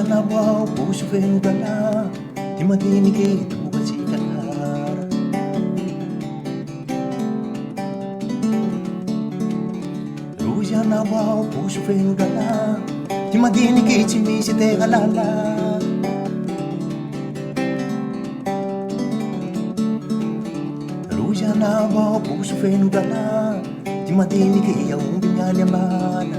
na wao puso venugala Timadini ke tuwa chikala Ruja na wao puso venugala Timadini ke chimisi te halala Ruja na wao puso venugala Timadini ke yaung binyalyamana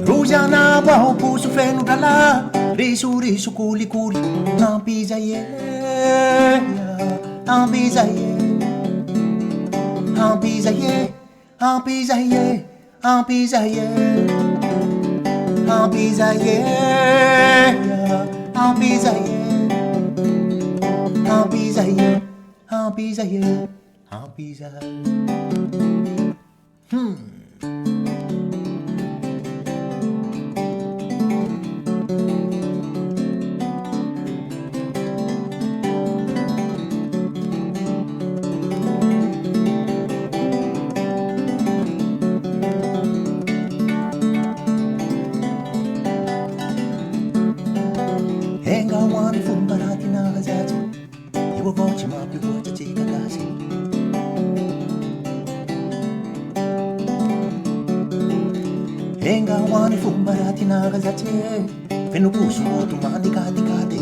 Rujana wao puso venugala Risu risu kuli kuli Ampiza ye Ampiza ye Ampiza ye Ampiza ye Ampiza ye Ampiza ye Ampiza ye Ampiza ye Ampiza ye Ampiza Henga wani fumbarati na gazaji Iwa voci mapi voci chika kasi Henga wani fumbarati na gazaji Fenu kusu motu mani kati kati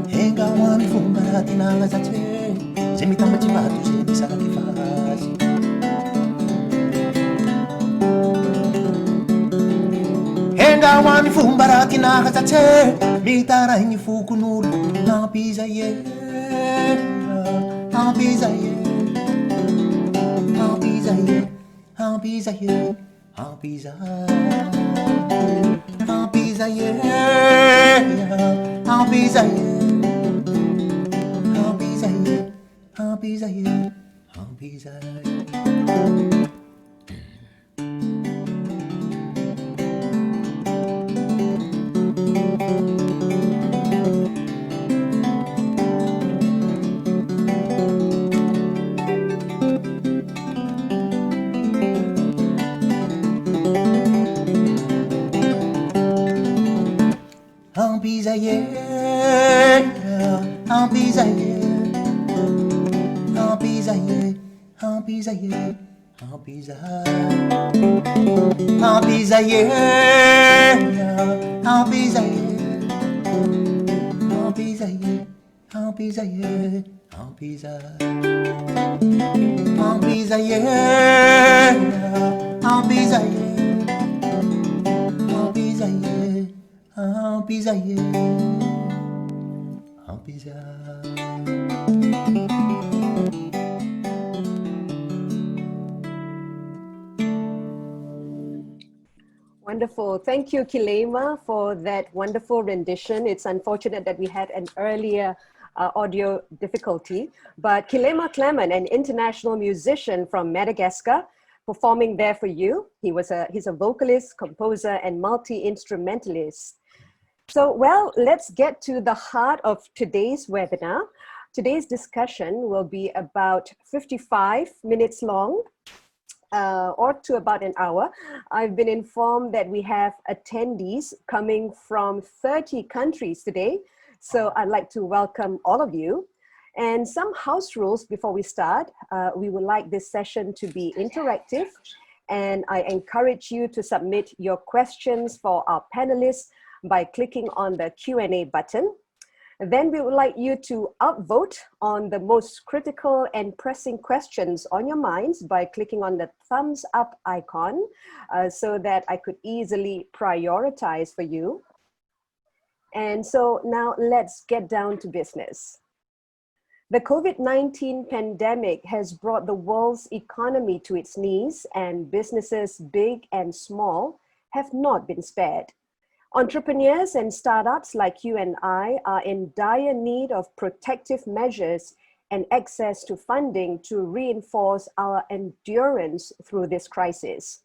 Henga wani fumbarati na gazaji Semita machibatu semisa kifasi Henga wani fumbarati na gazache Mitara inyi fuku nulu Ampiza ye Ampiza ye Ampiza ye Ampiza ye Ampiza Ampiza ye Ampiza ye Ampiza ye Ampiza ye Ampiza ye Ampiza ye Ampiza ye Ampiza ye Ampiza ye Ampiza Ampiza ye Ampiza ye Ampiza ye Ampiza ye Ampiza Ampiza ye Ampiza ye Ampiza ye Ampiza ye Ampiza Wonderful. Thank you, Kilema, for that wonderful rendition. It's unfortunate that we had an earlier audio difficulty, but Kilema Clement, an international musician from Madagascar, performing there for you. He's a vocalist, composer, and multi-instrumentalist. So, well, let's get to the heart of today's webinar. Today's discussion will be about 55 minutes long, or to about an hour. I've been informed that we have attendees coming from 30 countries today. So I'd like to welcome all of you. And some house rules before we start. We would like this session to be interactive, and I encourage you to submit your questions for our panelists by clicking on the Q&A button. Then we would like you to upvote on the most critical and pressing questions on your minds by clicking on the thumbs up icon so that I could easily prioritize for you. And so now let's get down to business. The COVID-19 pandemic has brought the world's economy to its knees, and businesses big and small have not been spared. Entrepreneurs and startups like you and I are in dire need of protective measures and access to funding to reinforce our endurance through this crisis.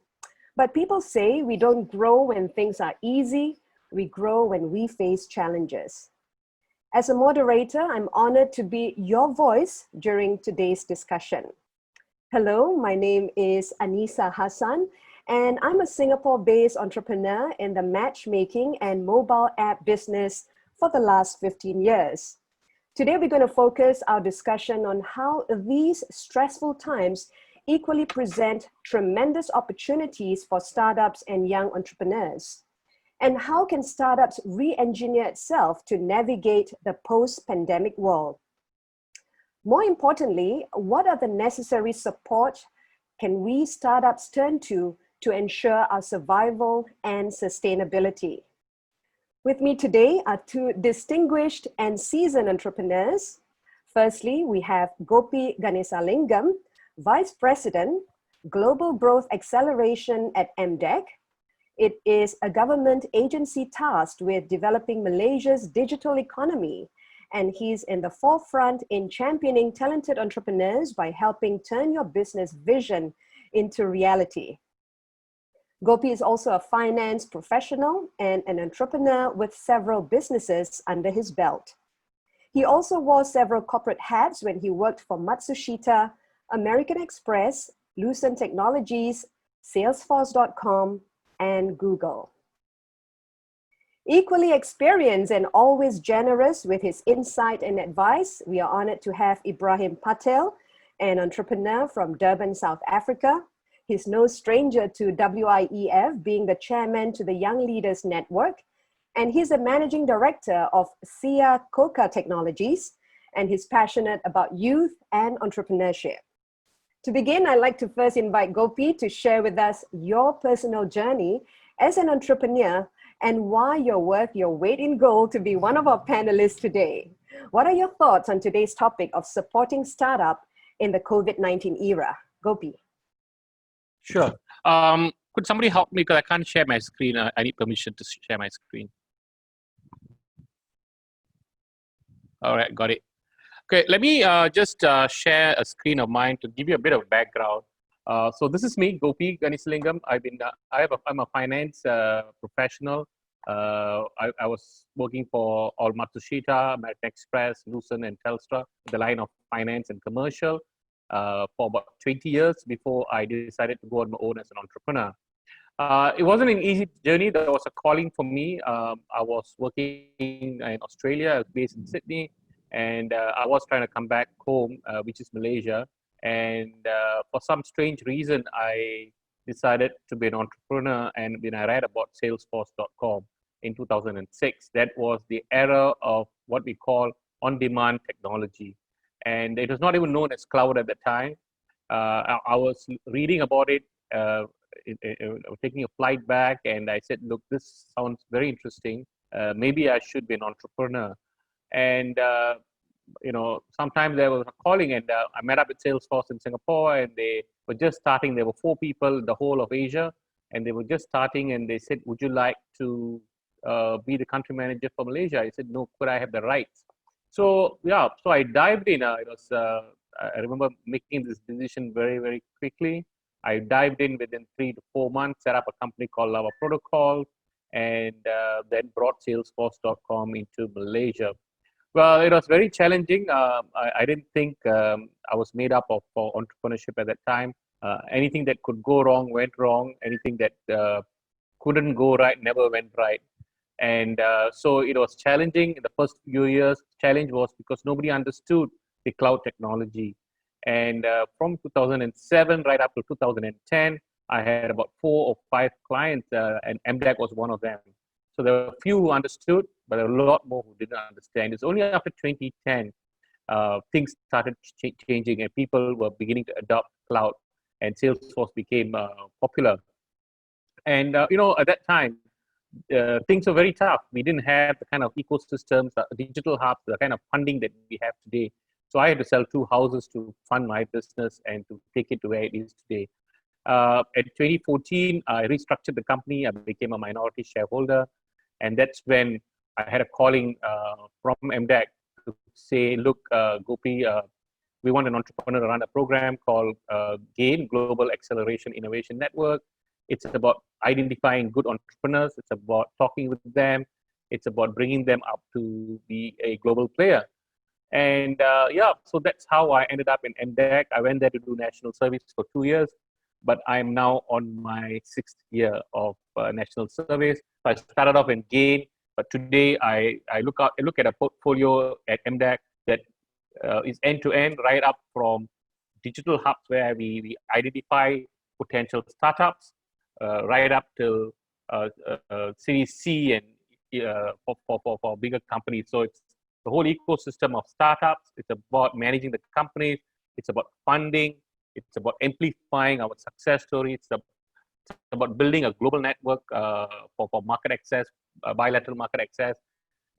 But people say we don't grow when things are easy, we grow when we face challenges. As a moderator, I'm honored to be your voice during today's discussion. Hello, my name is Anisa Hassan, and I'm a Singapore-based entrepreneur in the matchmaking and mobile app business for the last 15 years. Today, we're going to focus our discussion on how these stressful times equally present tremendous opportunities for startups and young entrepreneurs. And how can startups re-engineer itself to navigate the post-pandemic world? More importantly, what are the necessary support can we startups turn to ensure our survival and sustainability? With me today are two distinguished and seasoned entrepreneurs. Firstly, we have Gopi Ganesalingam, Vice President, Global Growth Acceleration at MDEC. It is a government agency tasked with developing Malaysia's digital economy, and he's in the forefront in championing talented entrepreneurs by helping turn your business vision into reality. Gopi is also a finance professional and an entrepreneur with several businesses under his belt. He also wore several corporate hats when he worked for Matsushita, American Express, Lucent Technologies, Salesforce.com, and Google. Equally experienced and always generous with his insight and advice, we are honored to have Ebrahim Patel, an entrepreneur from Durban, South Africa. He's no stranger to WIEF, being the chairman to the Young Leaders Network, and he's a managing director of SiyaXoxa Technologies, and he's passionate about youth and entrepreneurship. To begin, I'd like to first invite Gopi to share with us your personal journey as an entrepreneur and why you're worth your weight in gold to be one of our panelists today. What are your thoughts on today's topic of supporting startup in the COVID-19 era? Gopi. Sure. Could somebody help me because I can't share my screen. I need permission to share my screen. All right, got it. Okay, let me just share a screen of mine to give you a bit of background. So this is me, Gopi Ganesalingam. I'm a finance professional. I was working for all Matsushita, American Express, Lucent, and Telstra, the line of finance and commercial for about 20 years before I decided to go on my own as an entrepreneur. It wasn't an easy journey. There was a calling for me. I was working in Australia, I was based in Sydney, and I was trying to come back home, which is Malaysia. And for some strange reason, I decided to be an entrepreneur. And when I read about Salesforce.com in 2006, that was the era of what we call on-demand technology. And it was not even known as cloud at the time. I was reading about it, taking a flight back, and I said, look, this sounds very interesting. Maybe I should be an entrepreneur. And sometimes there was a calling, and I met up with Salesforce in Singapore, and they were just starting. There were 4 people in the whole of Asia, and they were just starting, and they said, would you like to be the country manager for Malaysia? I said, no, could I have the rights? So yeah, so I dived in. I remember making this decision very, very quickly. I dived in within 3 to 4 months, set up a company called Lava Protocol, and then brought Salesforce.com into Malaysia. Well, it was very challenging. I didn't think I was made up for entrepreneurship at that time. Anything that could go wrong went wrong. Anything that couldn't go right never went right. And so it was challenging in the first few years. Challenge was because nobody understood the cloud technology. And from 2007 right up to 2010, I had about 4 or 5 clients, and MDEC was one of them. So there were a few who understood, but there were a lot more who didn't understand. It's only after 2010 things started changing, and people were beginning to adopt cloud, and Salesforce became popular. And at that time, things were very tough. We didn't have the kind of ecosystems, digital hubs, the kind of funding that we have today. So I had to sell 2 houses to fund my business and to take it to where it is today. In 2014, I restructured the company. I became a minority shareholder. And that's when I had a calling from MDEC to say, look, Gopi, we want an entrepreneur to run a program called GAIN, Global Acceleration Innovation Network. It's about identifying good entrepreneurs. It's about talking with them, It's about bringing them up to be a global player. And yeah, so that's how I ended up in MDEC. I went there to do national service for 2 years, but I'm now on my 6th year of national service. So I started off in GAIN, but today I look at a portfolio at MDEC that is end-to-end, right up from digital hubs where we identify potential startups, right up to Series C and for bigger companies. So it's the whole ecosystem of startups. It's about managing the companies. It's about funding. It's about amplifying our success story. It's about building a global network for market access, bilateral market access.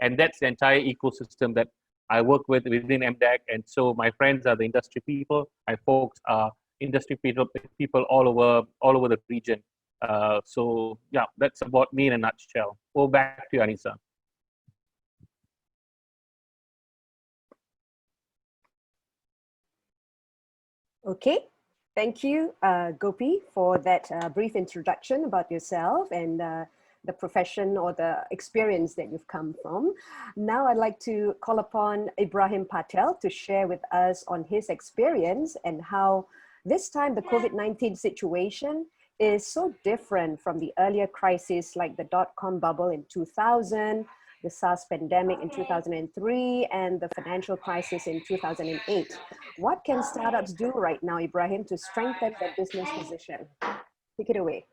And that's the entire ecosystem that I work with within MDEC. And so my friends are the industry people. My folks are industry people all over the region. So yeah, that's about me in a nutshell. Go back to you, Anisa. Okay, thank you, Gopi, for that brief introduction about yourself and the profession or the experience that you've come from. Now I'd like to call upon Ebrahim Patel to share with us on his experience and how this time the COVID-19 situation is so different from the earlier crises like the dot-com bubble in 2000, the SARS pandemic in 2003, and the financial crisis in 2008. What can startups do right now, Ebrahim, to strengthen their business position? Take it away.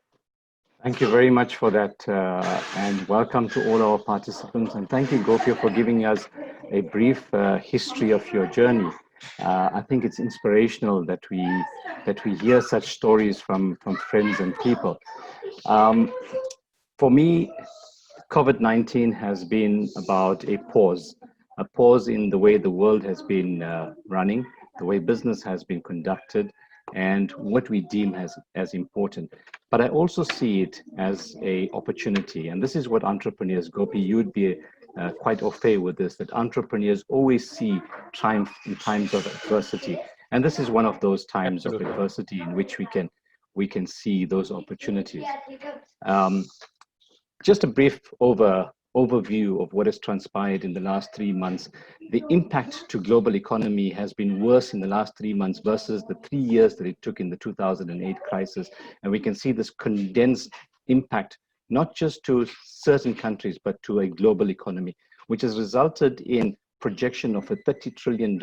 Thank you very much for that, and welcome to all our participants. And thank you, Gopi, for giving us a brief history of your journey. I think it's inspirational that we hear such stories from friends and people. For me, COVID-19 has been about a pause in the way the world has been running, the way business has been conducted, and what we deem as important. But I also see it as an opportunity. And this is what entrepreneurs, Gopi, you'd be quite au fait with this, that entrepreneurs always see triumph in times of adversity. And this is one of those times of adversity in which we can see those opportunities. Just a brief overview of what has transpired in the last 3 months. The impact to global economy has been worse in the last 3 months versus the 3 years that it took in the 2008 crisis. And we can see this condensed impact, not just to certain countries, but to a global economy, which has resulted in projection of a $30 trillion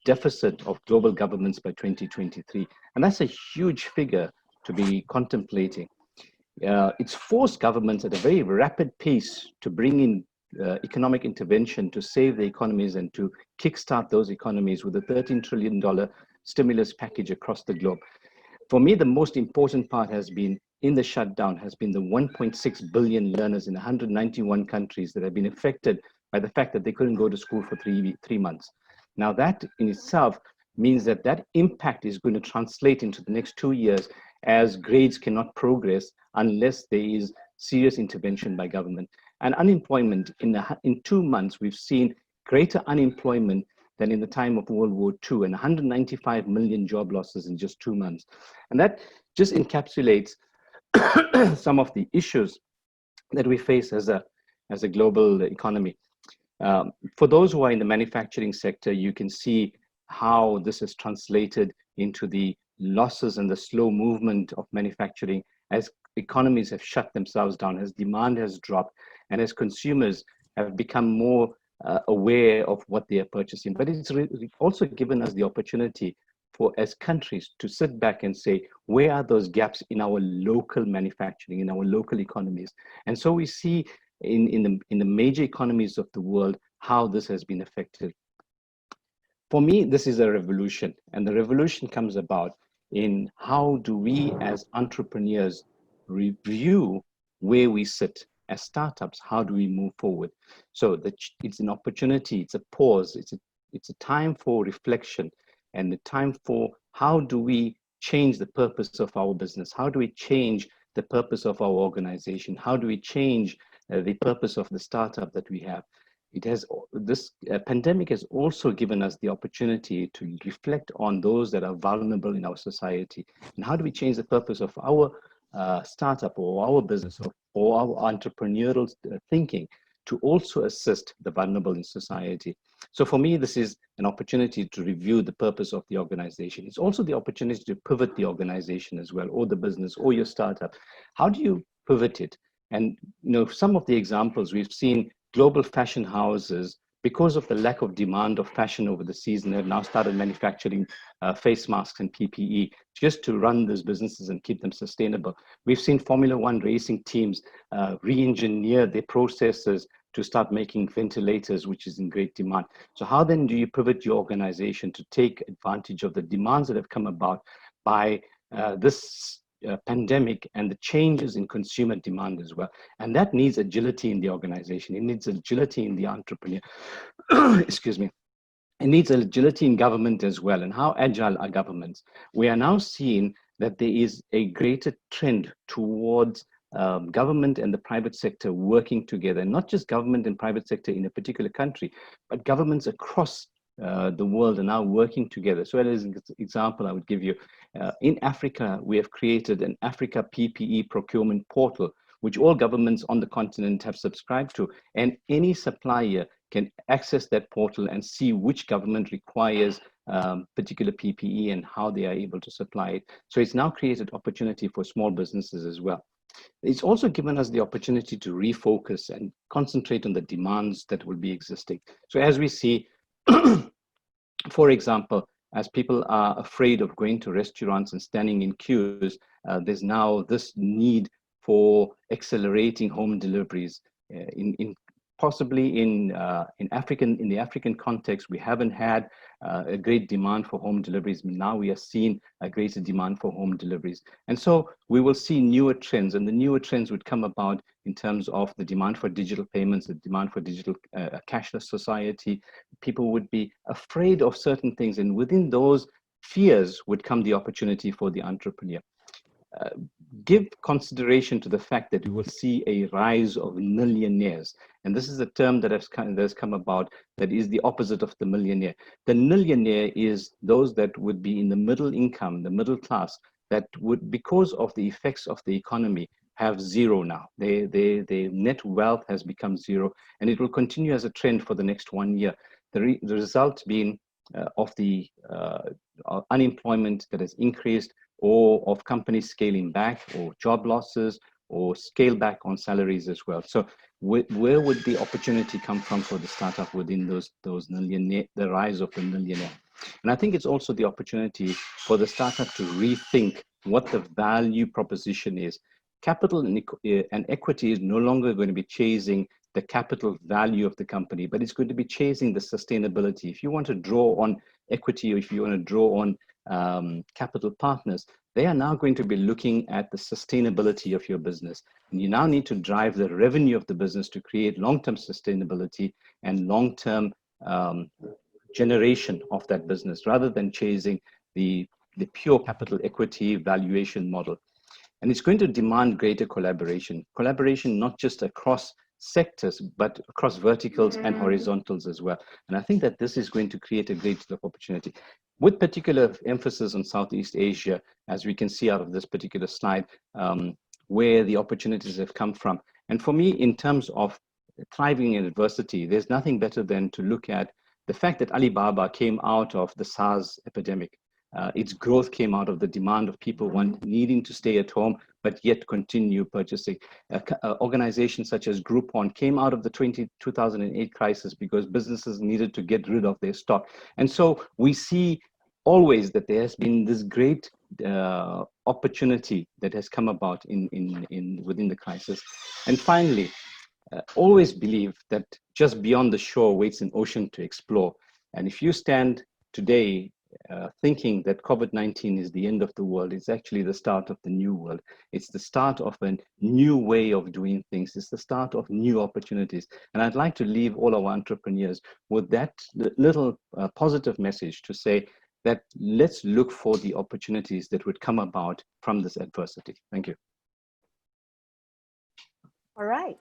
deficit of global governments by 2023. And that's a huge figure to be contemplating. It's forced governments at a very rapid pace to bring in economic intervention to save the economies and to kickstart those economies with a $13 trillion stimulus package across the globe. For me, the most important part has been in the shutdown has been the 1.6 billion learners in 191 countries that have been affected by the fact that they couldn't go to school for three months. Now that in itself means that that impact is going to translate into the next 2 years as grades cannot progress unless there is serious intervention by government. And unemployment, in 2 months, we've seen greater unemployment than in the time of World War II, and 195 million job losses in just 2 months. And that just encapsulates some of the issues that we face as a global economy. For those who are in the manufacturing sector, you can see how this is translated into the losses and the slow movement of manufacturing as economies have shut themselves down, as demand has dropped, and as consumers have become more aware of what they are purchasing. But it's also given us the opportunity for, as countries, to sit back and say, where are those gaps in our local manufacturing, in our local economies? And so we see in the major economies of the world how this has been affected. For me, this is a revolution, and the revolution comes about in how do we as entrepreneurs review where we sit as startups. How do we move forward? So it's an opportunity, it's a pause, it's a time for reflection, and the time for how do we change the purpose of our business? How do we change the purpose of our organization? How do we change the purpose of the startup that we have? This pandemic has also given us the opportunity to reflect on those that are vulnerable in our society. And how do we change the purpose of our startup or our business or our entrepreneurial thinking to also assist the vulnerable in society. So for me, this is an opportunity to review the purpose of the organization. It's also the opportunity to pivot the organization as well, or the business, or your startup. How do you pivot it? And some of the examples we've seen, global fashion houses, because of the lack of demand of fashion over the season, have now started manufacturing face masks and PPE just to run those businesses and keep them sustainable. We've seen Formula One racing teams re-engineer their processes to start making ventilators, which is in great demand. So how then do you pivot your organization to take advantage of the demands that have come about by this pandemic and the changes in consumer demand as well? And that needs agility in the organization. It needs agility in the entrepreneur. Excuse me. It needs agility in government as well. And how agile are governments? We are now seeing that there is a greater trend towards government and the private sector working together, not just government and private sector in a particular country, but governments across the world are now working together. So as an example, I would give you, in Africa, we have created an Africa PPE procurement portal, which all governments on the continent have subscribed to. And any supplier can access that portal and see which government requires particular PPE and how they are able to supply it. So it's now created opportunity for small businesses as well. It's also given us the opportunity to refocus and concentrate on the demands that will be existing. So as we see, for example, as people are afraid of going to restaurants and standing in queues, there's now this need for accelerating home deliveries. Possibly in the African context, we haven't had a great demand for home deliveries. Now we are seeing a greater demand for home deliveries. And so we will see newer trends, and the newer trends would come about in terms of the demand for digital payments, the demand for digital cashless society. People would be afraid of certain things, and within those fears would come the opportunity for the entrepreneur. Give consideration to the fact that you will see a rise of millionaires. And this is a term that has come about that is the opposite of the millionaire. The millionaire is those that would be in the middle income, the middle class, that would, because of the effects of the economy, have zero now. Their net wealth has become zero, and it will continue as a trend for the next 1 year. The result being of the unemployment that has increased, or of companies scaling back, or job losses, or scale back on salaries as well. So where would the opportunity come from for the startup within those millionaire, the rise of the millionaire? And I think it's also the opportunity for the startup to rethink what the value proposition is. Capital and equity is no longer going to be chasing the capital value of the company, but it's going to be chasing the sustainability. If you want to draw on equity, or if you want to draw on capital partners, they are now going to be looking at the sustainability of your business. And you now need to drive the revenue of the business to create long-term sustainability and long-term generation of that business, rather than chasing the pure capital equity valuation model. And it's going to demand greater collaboration. Collaboration not just across sectors, but across verticals and horizontals as well. And I think that this is going to create a great deal of opportunity, with particular emphasis on Southeast Asia, as we can see out of this particular slide, where the opportunities have come from. And for me, in terms of thriving in adversity, there's nothing better than to look at the fact that Alibaba came out of the SARS epidemic. Its growth came out of the demand of people needing to stay at home, but yet continue purchasing. Organizations such as Groupon came out of the 2008 crisis because businesses needed to get rid of their stock. And so we see always that there has been this great opportunity that has come about within the crisis. And finally, always believe that just beyond the shore waits an ocean to explore. And if you stand today thinking that COVID-19 is the end of the world, it's actually the start of the new world. It's the start of a new way of doing things. It's the start of new opportunities. And I'd like to leave all our entrepreneurs with that little positive message to say that let's look for the opportunities that would come about from this adversity. Thank you. All right.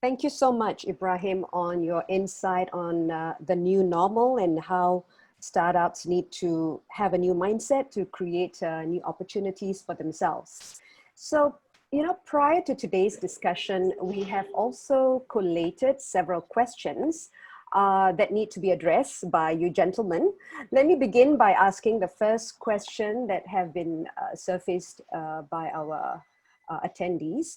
Thank you so much, Ebrahim, on your insight on the new normal and how startups need to have a new mindset to create new opportunities for themselves. So You know, prior to today's discussion, we have also collated several questions that need to be addressed by you gentlemen. Let me begin by asking the first question that have been surfaced by our attendees.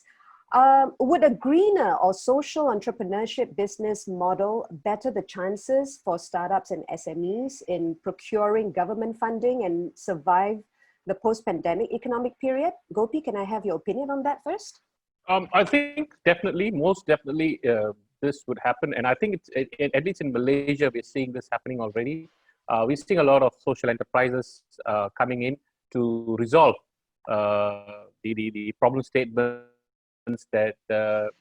Would a greener or social entrepreneurship business model better the chances for startups and SMEs in procuring government funding and survive the post-pandemic economic period? Gopi, can I have your opinion on that first? I think definitely, most definitely, this would happen. And I think at least in Malaysia, we're seeing this happening already. We're seeing a lot of social enterprises coming in to resolve the problem statements that the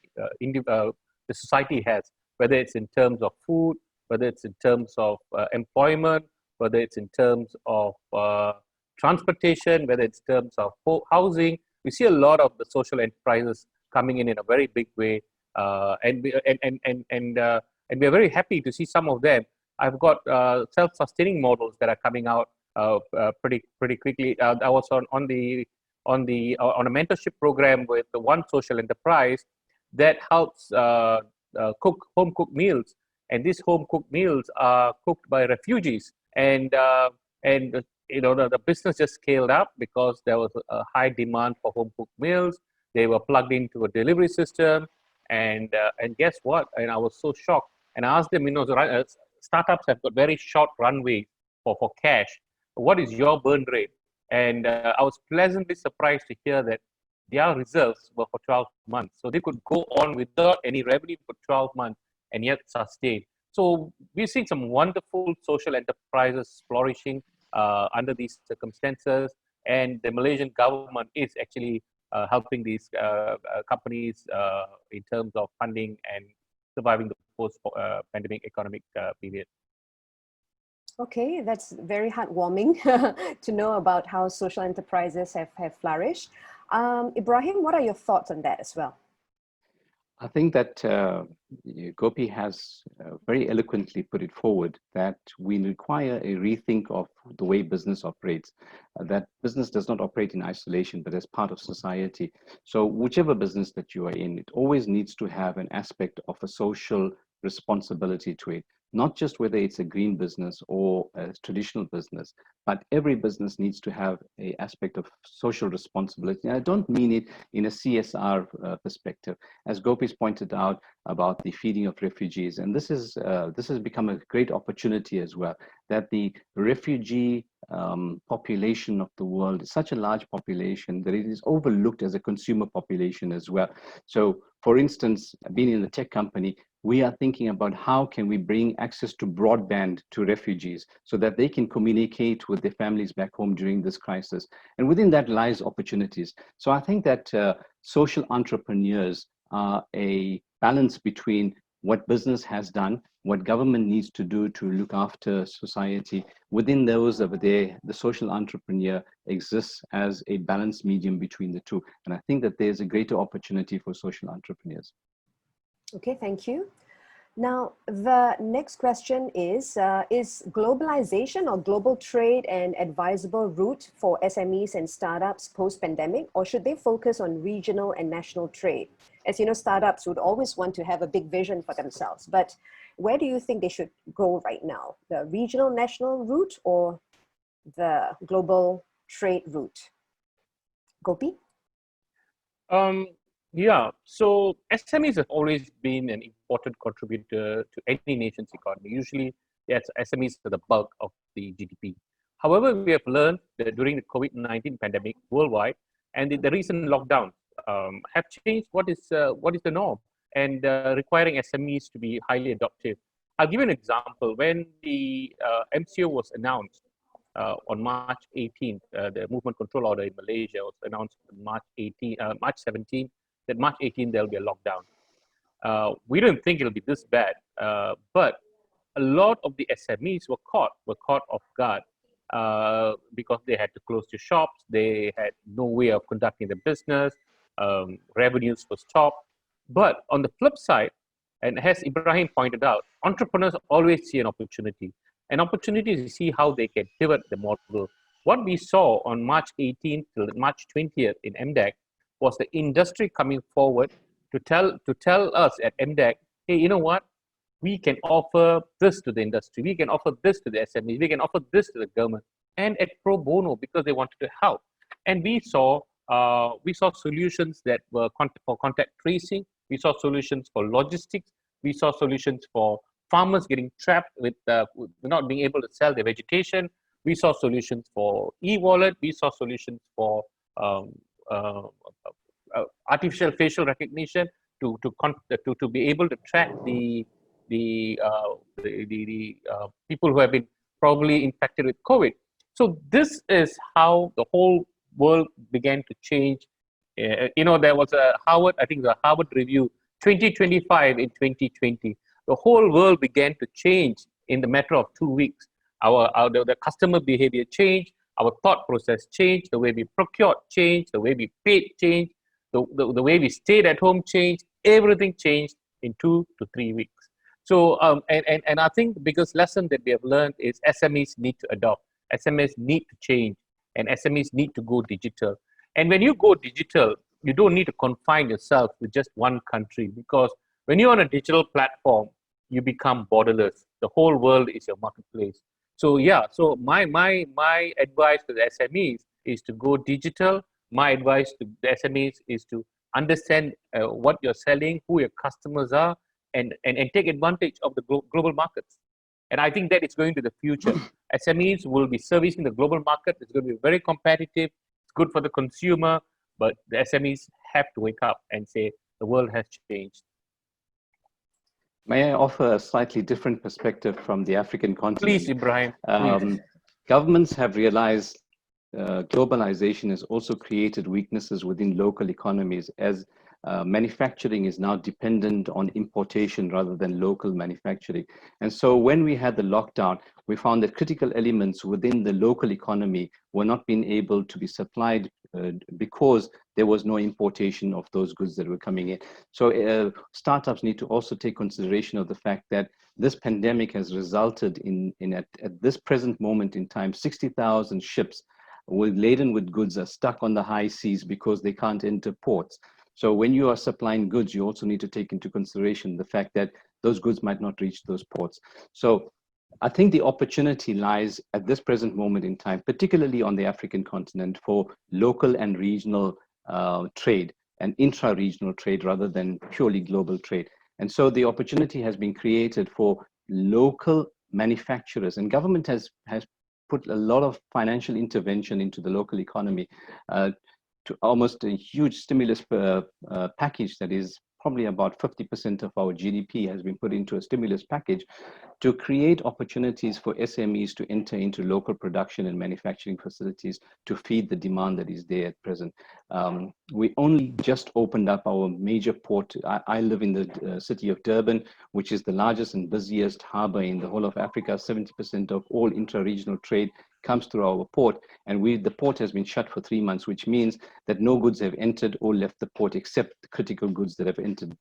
society has, whether it's in terms of food, whether it's in terms of employment, whether it's in terms of transportation, whether it's in terms of housing. We see a lot of the social enterprises coming in a very big way, and we're very happy to see some of them. I've got self-sustaining models that are coming out pretty quickly. I was on a mentorship program with the one social enterprise that helps cook home cooked meals, and these home cooked meals are cooked by refugees, and you know, the business just scaled up because there was a high demand for home cooked meals. They were plugged into a delivery system, and guess what? And I was so shocked. And I asked them, you know, startups have got very short runway for cash. What is your burn rate? And I was pleasantly surprised to hear that their reserves were for 12 months. So they could go on without any revenue for 12 months and yet sustain. So we're seeing some wonderful social enterprises flourishing under these circumstances, and the Malaysian government is actually helping these companies in terms of funding and surviving the post-pandemic economic period. Okay, that's very heartwarming to know about how social enterprises have flourished. Ebrahim, what are your thoughts on that as well? I think that Gopi has very eloquently put it forward that we require a rethink of the way business operates, that business does not operate in isolation, but as part of society. So whichever business that you are in, it always needs to have an aspect of a social responsibility to it, not just whether it's a green business or a traditional business, but every business needs to have an aspect of social responsibility. And I don't mean it in a CSR perspective, as Gopi's pointed out about the feeding of refugees. And this has become a great opportunity as well, that the refugee population of the world is such a large population that it is overlooked as a consumer population as well. So for instance, being in the tech company, we are thinking about how can we bring access to broadband to refugees so that they can communicate with their families back home during this crisis. And within that lies opportunities. So I think that social entrepreneurs are a balance between what business has done, what government needs to do to look after society. Within those over there, the social entrepreneur exists as a balanced medium between the two. And I think that there's a greater opportunity for social entrepreneurs. Okay, thank you. Now, the next question is globalization or global trade an advisable route for SMEs and startups post-pandemic, or should they focus on regional and national trade? As you know, startups would always want to have a big vision for themselves, but where do you think they should go right now? The regional, national route or the global trade route? Gopi? Yeah, so SMEs have always been an important contributor to any nation's economy. Usually, yes, SMEs are the bulk of the GDP. However, we have learned that during the COVID-19 pandemic worldwide and the recent lockdowns have changed what is the norm and requiring SMEs to be highly adaptive. I'll give you an example. When the MCO was announced on March 18th, the Movement Control Order in Malaysia was announced on March 17th. That March 18th, there'll be a lockdown. We don't think it'll be this bad, but a lot of the SMEs were caught off guard because they had to close their shops. They had no way of conducting the business. Revenues were stopped. But on the flip side, and as Ebrahim pointed out, entrepreneurs always see an opportunity. An opportunity to see how they can pivot the model. What we saw on March 18th till March 20th in MDEC was the industry coming forward to tell us at MDEC, hey, you know what? We can offer this to the industry. We can offer this to the SMEs. We can offer this to the government, and at pro bono because they wanted to help. And we saw solutions that were for contact tracing. We saw solutions for logistics. We saw solutions for farmers getting trapped with not being able to sell their vegetation. We saw solutions for e-wallet. We saw solutions for artificial facial recognition to be able to track the people who have been probably infected with COVID. So this is how the whole world began to change. There was a Harvard review 2025 in 2020. The whole world began to change in the matter of 2 weeks. The customer behavior changed, our thought process changed, the way we procured changed, the way we paid changed, the way we stayed at home changed. Everything changed in 2 to 3 weeks. So, and I think the biggest lesson that we have learned is SMEs need to adopt, SMEs need to change, and SMEs need to go digital. And when you go digital, you don't need to confine yourself with just one country, because when you're on a digital platform, you become borderless. The whole world is your marketplace. So yeah, so my advice to the SMEs is to go digital. My advice to the SMEs is to understand what you're selling, who your customers are, and take advantage of the global markets. And I think that is going to the future. SMEs will be servicing the global market. It's going to be very competitive. It's good for the consumer, but the SMEs have to wake up and say the world has changed. May I offer a slightly different perspective from the African continent? Please, Ebrahim. Please. Governments have realized globalization has also created weaknesses within local economies, as manufacturing is now dependent on importation rather than local manufacturing. And so when we had the lockdown, we found that critical elements within the local economy were not being able to be supplied because there was no importation of those goods that were coming in. So startups need to also take consideration of the fact that this pandemic has resulted in at this present moment in time, 60,000 ships laden with goods are stuck on the high seas because they can't enter ports. So when you are supplying goods, you also need to take into consideration the fact that those goods might not reach those ports. So I think the opportunity lies at this present moment in time, particularly on the African continent, for local and regional trade and intra-regional trade rather than purely global trade. And so the opportunity has been created for local manufacturers, and government has put a lot of financial intervention into the local economy to almost a huge stimulus package that is probably about 50% of our GDP has been put into a stimulus package to create opportunities for SMEs to enter into local production and manufacturing facilities to feed the demand that is there at present. We only just opened up our major port. I live in the city of Durban, which is the largest and busiest harbor in the whole of Africa. 70% of all intra-regional trade comes through our port, and the port has been shut for 3 months, which means that no goods have entered or left the port except the critical goods that have entered,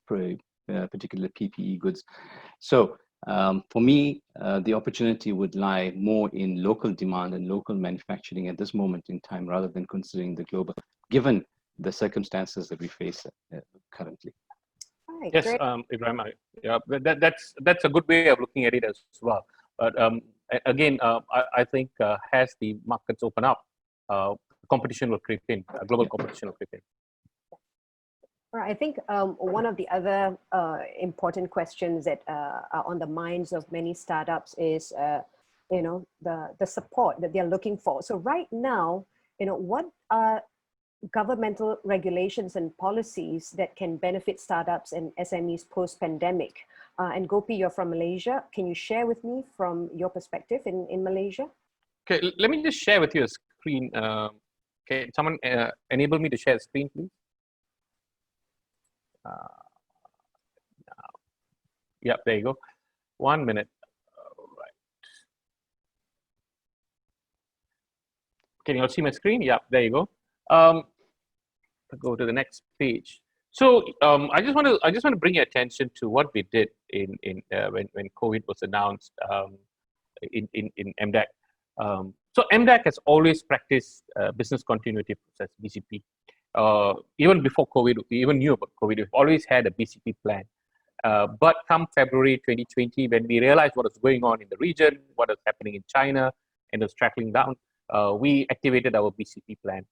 particularly PPE goods. So for me, the opportunity would lie more in local demand and local manufacturing at this moment in time, rather than considering the global, given the circumstances that we face currently. Right, Yes, great. Ebrahim, yeah, that's a good way of looking at it as well. But again, I think as the markets open up, competition will creep in, global competition will creep in. Right. I think one of the other important questions that are on the minds of many startups is, the support that they're looking for. So right now, what are governmental regulations and policies that can benefit startups and SMEs post-pandemic? And Gopi, you're from Malaysia. Can you share with me from your perspective in Malaysia? Okay, let me just share with you a screen. Okay, someone enable me to share the screen, please. Yeah, there you go. 1 minute. All right. Can you all see my screen? Yeah, there you go. Go to the next page. So I just want to bring your attention to what we did when COVID was announced in MDEC. So MDEC has always practiced business continuity process, BCP, even before COVID, we even knew about COVID, we've always had a BCP plan. But come February 2020, when we realized what was going on in the region, what was happening in China, and it was trickling down, we activated our BCP plan.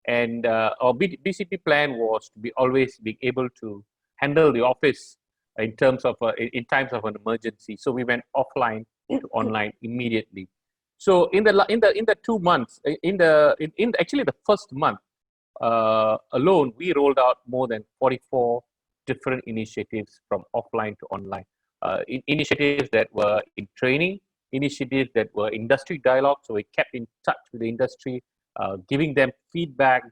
And our BCP plan was to be always being able to handle the office in terms of in times of an emergency. So we went offline to online immediately. So in the 2 months, actually the first month alone, we rolled out more than 44 different initiatives from offline to online. Initiatives that were in training, initiatives that were industry dialogue. So we kept in touch with the industry, giving them feedback,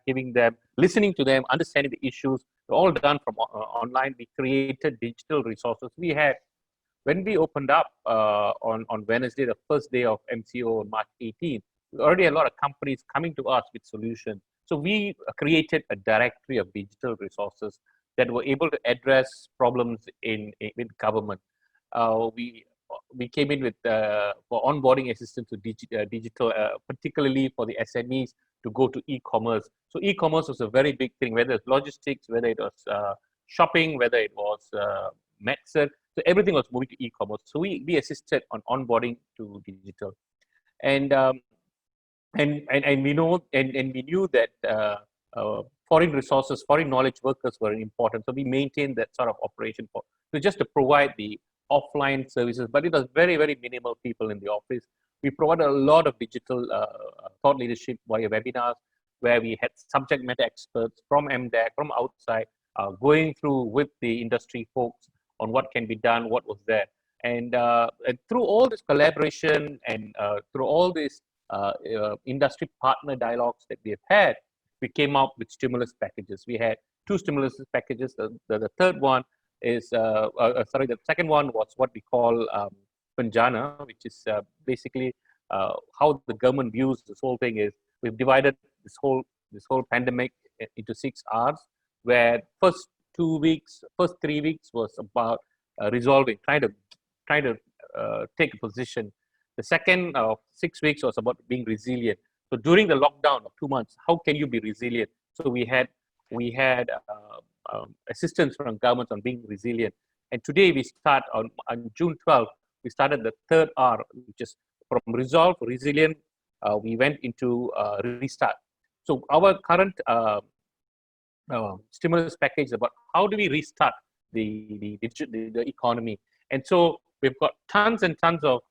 listening to them, understanding the issues. All done from online. We created digital resources. We had, when we opened up on Wednesday, the first day of MCO on March 18th, we already had a lot of companies coming to us with solutions. So we created a directory of digital resources that were able to address problems with government. We came in with for onboarding assistance to digital, particularly for the SMEs to go to e-commerce. So e-commerce was a very big thing, whether it's logistics, whether it was shopping, whether it was medicine. So everything was moving to e-commerce. So we assisted on onboarding to digital, and we know and we knew that foreign resources, foreign knowledge workers were important. So we maintained that sort of operation so just to provide the offline services, but it was very, very minimal people in the office. We provided a lot of digital thought leadership via webinars, where we had subject matter experts from MDEC, from outside, going through with the industry folks on what can be done, what was there. And through all this collaboration and through all these industry partner dialogues that we have had, we came up with stimulus packages. We had 2 stimulus packages. The third one is, the second one was what we call Penjana, which is basically how the government views this whole thing is, we've divided this whole pandemic into 6 R's, where first 3 weeks was about resolving, trying to take a position. The second 6 weeks was about being resilient. So during the lockdown of 2 months, how can you be resilient? So we had assistance from governments on being resilient. And today we start on June 12th, we started the third R, which is from resolve, resilient, we went into restart. So our current stimulus package is about how do we restart the economy. And so we've got tons and tons of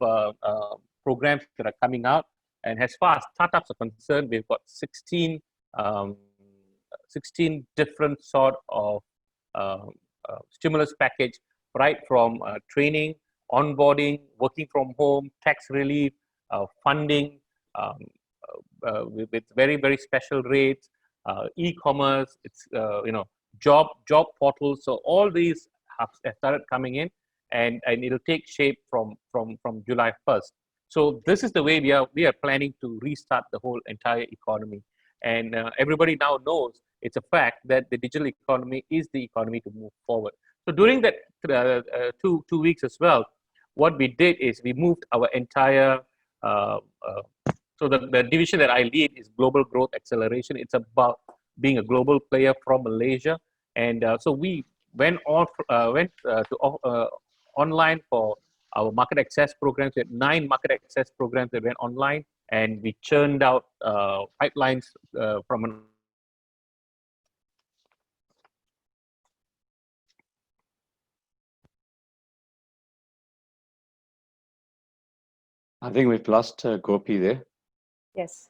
programs that are coming out. And as far as startups are concerned, we've got 16 different sort of stimulus package, right from training, onboarding, working from home, tax relief, funding with very, very special rates, e-commerce, it's job portals. So all these have started coming in, and it'll take shape from July 1st. So this is the way we are planning to restart the whole entire economy. And everybody now knows it's a fact that the digital economy is the economy to move forward. So during that 2 weeks as well, what we did is we moved our entire, so the division that I lead is Global Growth Acceleration. It's about being a global player from Malaysia. And so we went online for our market access programs. We had 9 market access programs that went online, and we churned out pipelines from an I think we've lost Gopi there. Yes.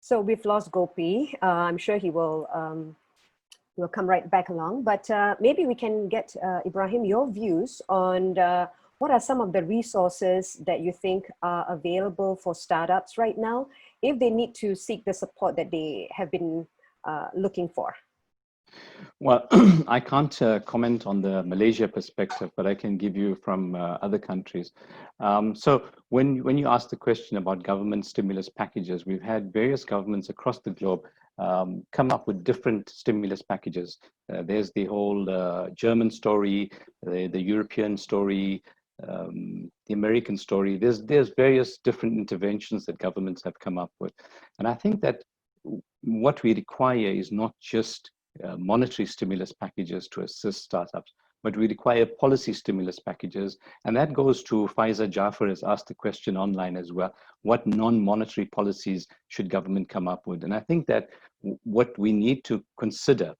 So we've lost Gopi. I'm sure he will come right back along. But maybe we can get, Ebrahim, your views on what are some of the resources that you think are available for startups right now if they need to seek the support that they have been looking for? Well, I can't comment on the Malaysia perspective, but I can give you from other countries. So when you ask the question about government stimulus packages, we've had various governments across the globe come up with different stimulus packages. There's the whole German story, the European story, the American story. There's various different interventions that governments have come up with. And I think that what we require is not just monetary stimulus packages to assist startups, but we require policy stimulus packages. And that goes to Faiza Jaffer has asked the question online as well. What non-monetary policies should government come up with? And I think that what we need to consider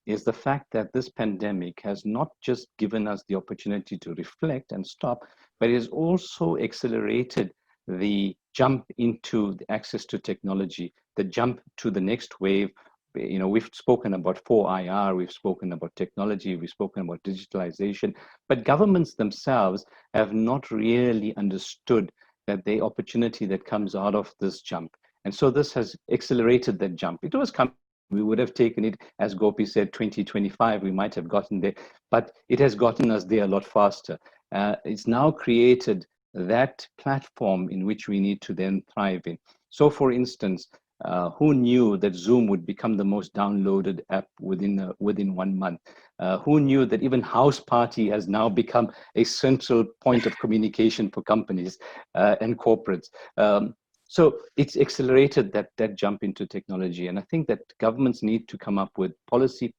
is the fact that this pandemic has not just given us the opportunity to reflect and stop, but it has also accelerated the jump into the access to technology, the jump to the next wave. You know, we've spoken about 4IR, we've spoken about technology, we've spoken about digitalization, but governments themselves have not really understood that the opportunity that comes out of this jump. And so this has accelerated that jump. It was coming. We would have taken it, as Gopi said, 2025, we might have gotten there, but it has gotten us there a lot faster. It's now created that platform in which we need to then thrive in. So for instance, who knew that Zoom would become the most downloaded app within 1 month? Who knew that even House Party has now become a central point of communication for companies and corporates? So it's accelerated that jump into technology. And I think that governments need to come up with policy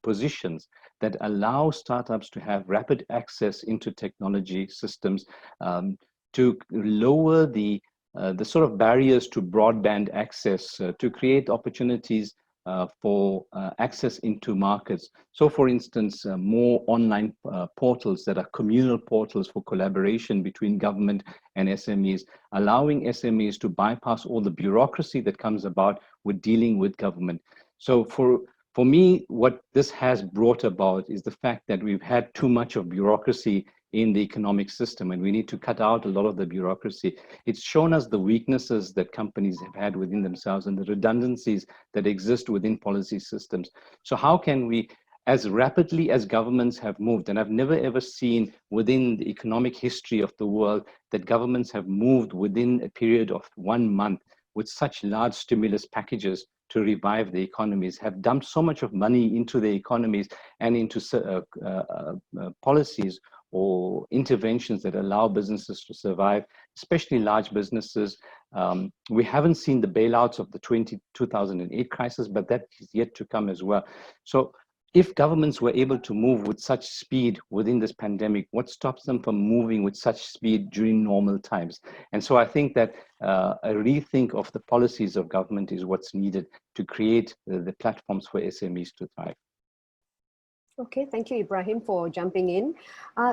positions that allow startups to have rapid access into technology systems, to lower the sort of barriers to broadband access, to create opportunities for access into markets. So for instance, more online portals that are communal portals for collaboration between government and SMEs, allowing SMEs to bypass all the bureaucracy that comes about with dealing with government. So for me, what this has brought about is the fact that we've had too much of bureaucracy in the economic system, and we need to cut out a lot of the bureaucracy. It's shown us the weaknesses that companies have had within themselves and the redundancies that exist within policy systems. So how can we, as rapidly as governments have moved, and I've never ever seen within the economic history of the world that governments have moved within a period of 1 month with such large stimulus packages to revive the economies, have dumped so much of money into the economies and into policies or interventions that allow businesses to survive, especially large businesses. We haven't seen the bailouts of the 2008 crisis, but that is yet to come as well. So if governments were able to move with such speed within this pandemic, what stops them from moving with such speed during normal times? And so I think that a rethink of the policies of government is what's needed to create the platforms for SMEs to thrive. Okay, thank you, Ebrahim, for jumping in.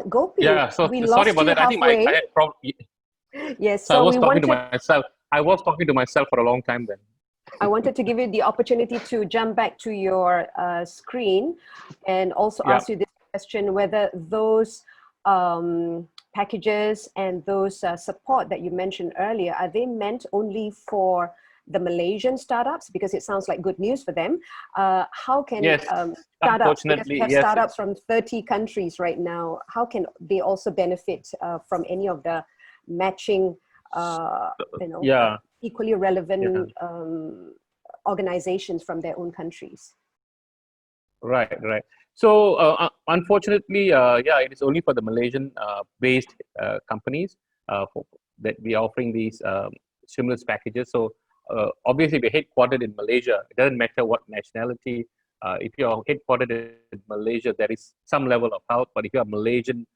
Gopi, Yeah, so we sorry lost about you that. I think halfway. I had probably. Yes, So I so was we talking wanted, to myself. I was talking to myself for a long time then. I wanted to give you the opportunity to jump back to your screen and also ask you this question, whether those packages and those support that you mentioned earlier, are they meant only for the Malaysian startups? Because it sounds like good news for them. How can startups, because we have startups from 30 countries right now, how can they also benefit from any of the matching, equally relevant organizations from their own countries? Right. So unfortunately, it is only for the Malaysian based companies that we are offering these stimulus packages. So obviously we're headquartered in Malaysia. It doesn't matter what nationality. If you're headquartered in Malaysia, there is some level of help, but if you are Malaysian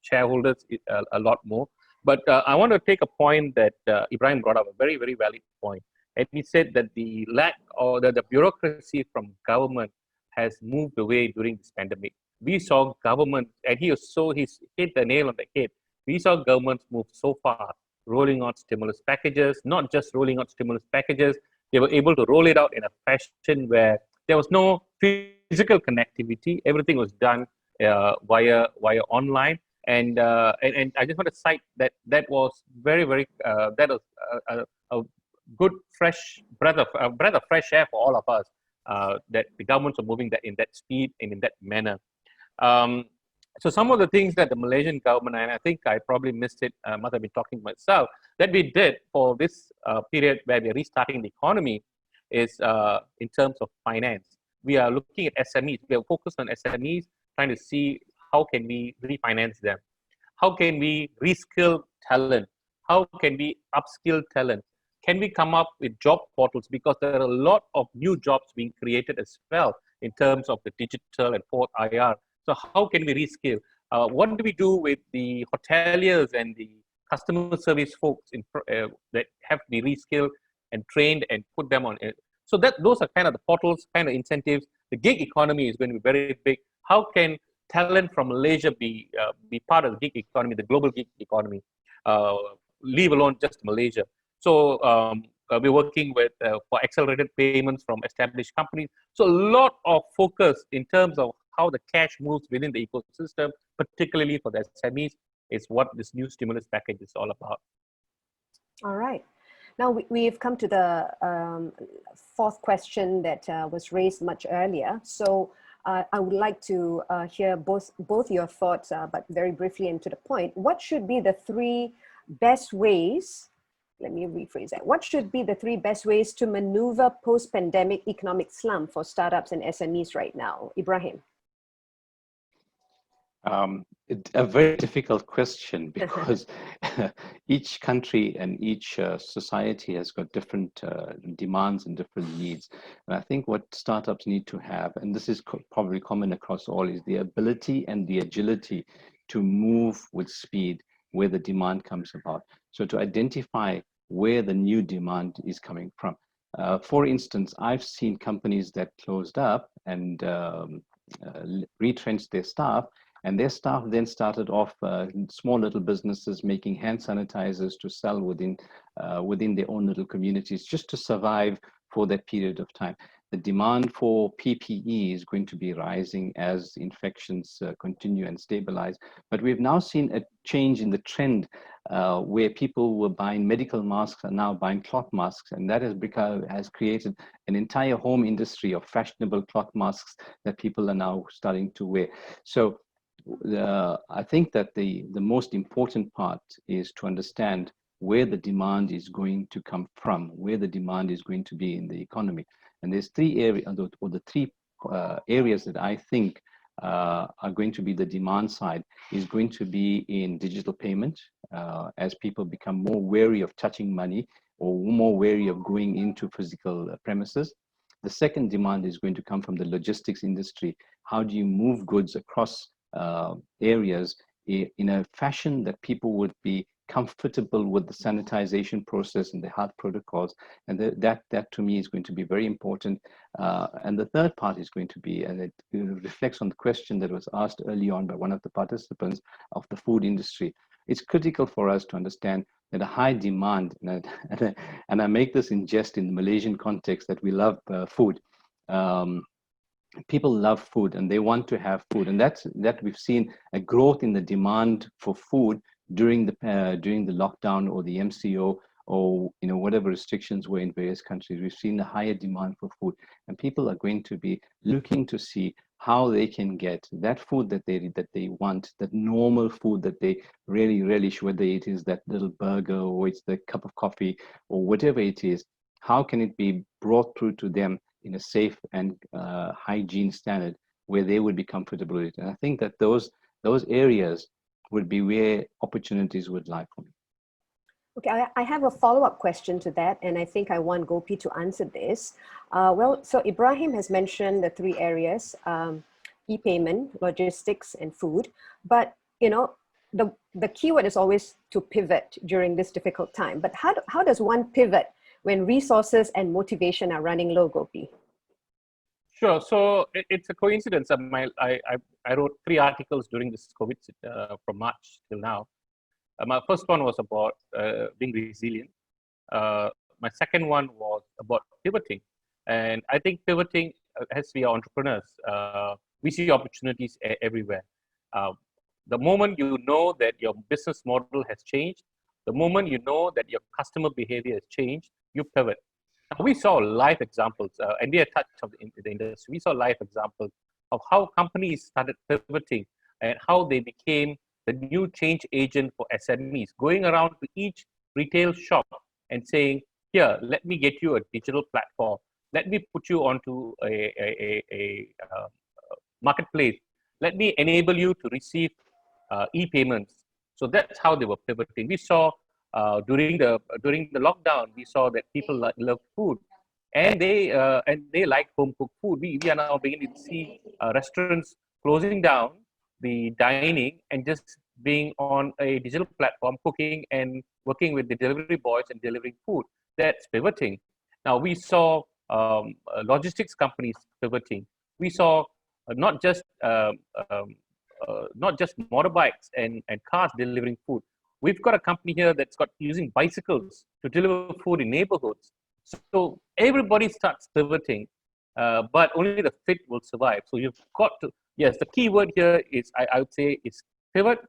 shareholders, a lot more. But I want to take a point that Ebrahim brought up, a very, very valid point. And he said that the lack or the bureaucracy from government has moved away during this pandemic. We saw government, and he's hit the nail on the head. We saw governments move so far, rolling out stimulus packages, not just rolling out stimulus packages, they were able to roll it out in a fashion where there was no physical connectivity. Everything was done via online. And I just want to cite that was very, very, that was a good fresh breath of fresh air for all of us, that the governments are moving that in that speed and in that manner. So some of the things that the Malaysian government, and I think I probably missed it, must have been talking to myself, that we did for this period where we're restarting the economy is in terms of finance. We are looking at SMEs. We are focused on SMEs, trying to see how can we refinance them? How can we reskill talent? How can we upskill talent? can we come up with job portals? Because there are a lot of new jobs being created as well in terms of the digital and fourth IR. So how can we reskill? What do we do with the hoteliers and the customer service folks that have to be reskilled and trained and put them on it? So those are kind of the portals, kind of incentives. The gig economy is going to be very big. How can talent from Malaysia be part of the gig economy, the global gig economy, leave alone just Malaysia? So we're working with for accelerated payments from established companies. So a lot of focus in terms of how the cash moves within the ecosystem, particularly for the SMEs, is what this new stimulus package is all about. All right. Now we've come to the fourth question that was raised much earlier. So I would like to hear both your thoughts, but very briefly and to the point. What should be the three best ways? Let me rephrase that. What should be the three best ways to maneuver post-pandemic economic slump for startups and SMEs right now? Ibrahim. A very difficult question, because each country and each society has got different demands and different needs. And I think what startups need to have, and this is probably common across all, is the ability and the agility to move with speed where the demand comes about. So to identify where the new demand is coming from. For instance, I've seen companies that closed up and retrenched their staff, and their staff then started off small little businesses making hand sanitizers to sell within their own little communities, just to survive for that period of time. The demand for PPE is going to be rising as infections continue and stabilize. But we've now seen a change in the trend where people were buying medical masks are now buying cloth masks, and that has created an entire home industry of fashionable cloth masks that people are now starting to wear. So I think that the most important part is to understand where the demand is going to come from, where the demand is going to be in the economy. And there's three areas, or the three areas that I think are going to be the demand side, is going to be in digital payment, as people become more wary of touching money or more wary of going into physical premises. The second demand is going to come from the logistics industry. How do you move goods across areas in a fashion that people would be comfortable with the sanitization process and the health protocols? And that to me is going to be very important. And the third part is going to be, and it reflects on the question that was asked early on by one of the participants, of the food industry. It's critical for us to understand that a high demand, and I make this in jest in the Malaysian context, that we love food. People love food and they want to have food, and that we've seen a growth in the demand for food during the lockdown or the MCO, or whatever restrictions were in various countries. We've seen a higher demand for food, and people are going to be looking to see how they can get that food that they want, that normal food that they really relish, whether it is that little burger or it's the cup of coffee or whatever it is. How can it be brought through to them in a safe and hygiene standard where they would be comfortable with it? And I think that those areas would be where opportunities would lie for me. Okay, I have a follow-up question to that, and I think I want Gopi to answer this. So Ibrahim has mentioned the three areas, e-payment, logistics, and food. But the keyword is always to pivot during this difficult time. But how does one pivot when resources and motivation are running low, Gopi? Sure. So it's a coincidence. I wrote 3 articles during this COVID from March till now. My first one was about being resilient. My second one was about pivoting. And I think pivoting, as we are entrepreneurs, we see opportunities everywhere. The moment you know that your business model has changed, the moment you know that your customer behavior has changed, you pivot. Now, we saw live examples, and we are touch of the industry. We saw live examples of how companies started pivoting and how they became the new change agent for SMEs, going around to each retail shop and saying, here, let me get you a digital platform. Let me put you onto a marketplace. Let me enable you to receive e-payments. So that's how they were pivoting. We saw during the lockdown, we saw that people love food, and they like home cooked food. We are now beginning to see restaurants closing down the dining and just being on a digital platform, cooking and working with the delivery boys and delivering food. That's pivoting. Now we saw logistics companies pivoting. We saw not just motorbikes and cars delivering food. We've got a company here that's got using bicycles to deliver food in neighborhoods. So everybody starts pivoting, but only the fit will survive. So you've got to, yes, the key word here is, I would say, is pivot.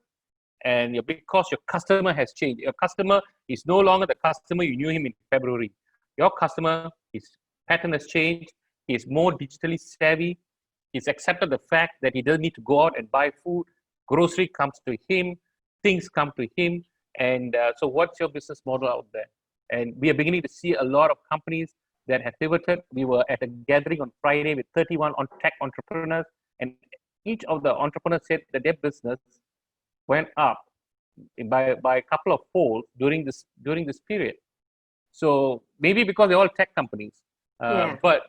And because your customer has changed. Your customer is no longer the customer you knew him in February. Your customer, his pattern has changed. He's more digitally savvy. He's accepted the fact that he doesn't need to go out and buy food. Grocery comes to him. Things come to him. And so what's your business model out there? And we are beginning to see a lot of companies that have pivoted. We were at a gathering on Friday with 31 tech entrepreneurs, and each of the entrepreneurs said that their business went up by a couple of folds during this period. So maybe because they're all tech companies, but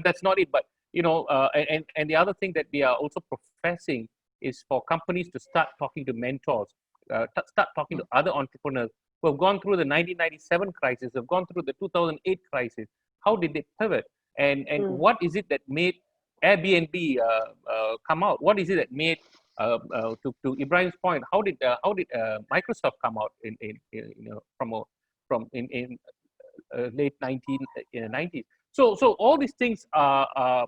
that's not it. But and the other thing that we are also professing is for companies to start talking to mentors, start talking to other entrepreneurs who have gone through the 1997 crisis, have gone through the 2008 crisis. How did they pivot? And what is it that made Airbnb come out? What is it that made to Ebrahim's point? How did Microsoft come out from late 1990s? So all these things are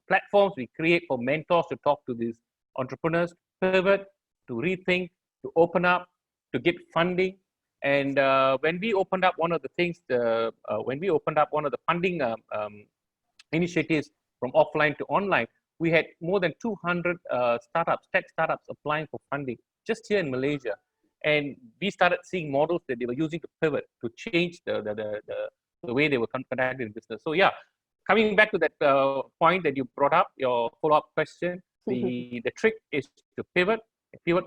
platforms we create for mentors to talk to these entrepreneurs, pivot, to rethink, to open up, to get funding. And when we opened up one of the things, when we opened up one of the funding initiatives from offline to online, we had more than 200 tech startups applying for funding just here in Malaysia. And we started seeing models that they were using to pivot, to change the way they were conducting business. So yeah, coming back to that point that you brought up, your follow-up question, the trick is to pivot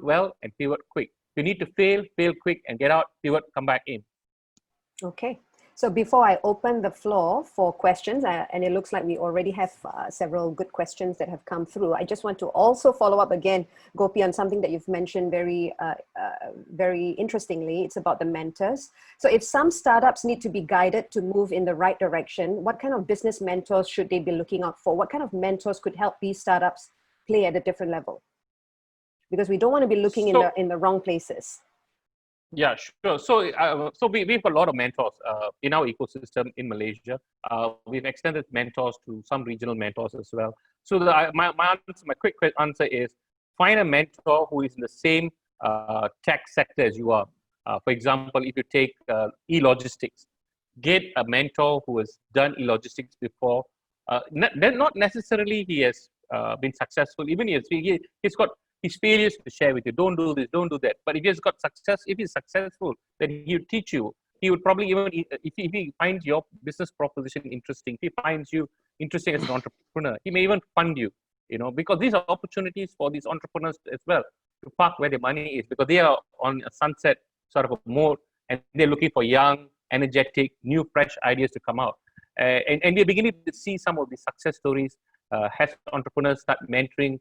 well, and pivot quick. You need to fail quick, and get out, pivot, come back in. Okay. So before I open the floor for questions, and it looks like we already have several good questions that have come through, I just want to also follow up again, Gopi, on something that you've mentioned very interestingly. It's about the mentors. So if some startups need to be guided to move in the right direction, what kind of business mentors should they be looking out for? What kind of mentors could help these startups play at a different level? Because we don't want to be looking in the wrong places. Yeah, sure. So we've got a lot of mentors in our ecosystem in Malaysia. We've extended mentors to some regional mentors as well. So my quick answer is, find a mentor who is in the same tech sector as you are. For example, if you take e-logistics, get a mentor who has done e-logistics before. Not necessarily he has been successful. Even he's got his failures to share with you. Don't do this, don't do that. But if he's got success, if he's successful, then he would teach you. He would probably even, if he finds your business proposition interesting, if he finds you interesting as an entrepreneur, he may even fund you, because these are opportunities for these entrepreneurs as well to park where their money is, because they are on a sunset sort of a mode, and they're looking for young, energetic, new, fresh ideas to come out. And we're beginning to see some of these success stories as entrepreneurs start mentoring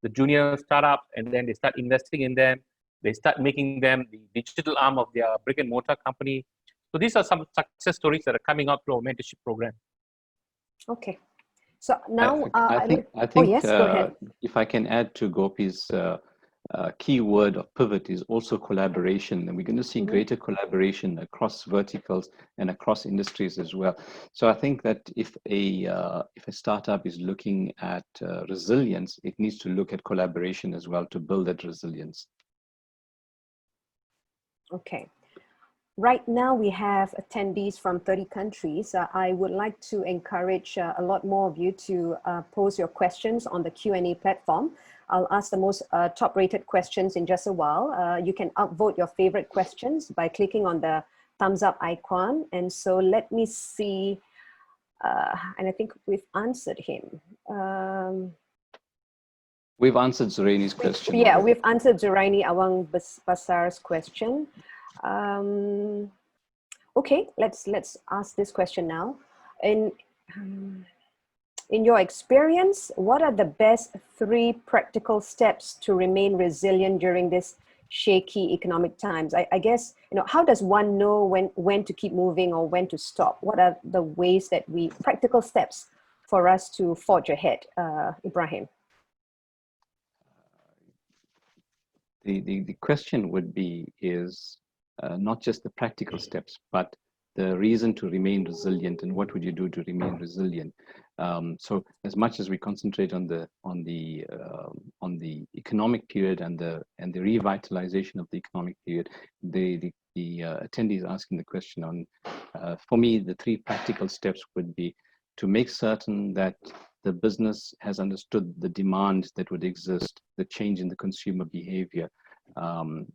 the junior startups, and then they start investing in them. They start making them the digital arm of their brick and mortar company. So these are some success stories that are coming up through our mentorship program. Okay. So now, I think oh, yes, go ahead. If I can add to Gopi's key word of pivot is also collaboration, and we're going to see greater collaboration across verticals and across industries as well. So I think that if a startup is looking at resilience, it needs to look at collaboration as well to build that resilience. Okay. Right now we have attendees from 30 countries. I would like to encourage a lot more of you to pose your questions on the Q&A platform. I'll ask the most top-rated questions in just a while. You can upvote your favorite questions by clicking on the thumbs up icon. And so let me see, and I think we've answered him. We've answered Zuraini's question. Yeah, we've answered Zuraini Awang Basar's question. Okay, let's ask this question now. In your experience, what are the best 3 practical steps to remain resilient during this shaky economic times? I guess, how does one know when to keep moving or when to stop? What are the ways that practical steps for us to forge ahead? Ebrahim. The question would be is not just the practical steps, but the reason to remain resilient, and what would you do to remain resilient? So as much as we concentrate on the economic period and the revitalization of the economic period, the attendees asking the question on, for me, the 3 practical steps would be to make certain that the business has understood the demand that would exist, the change in the consumer behavior.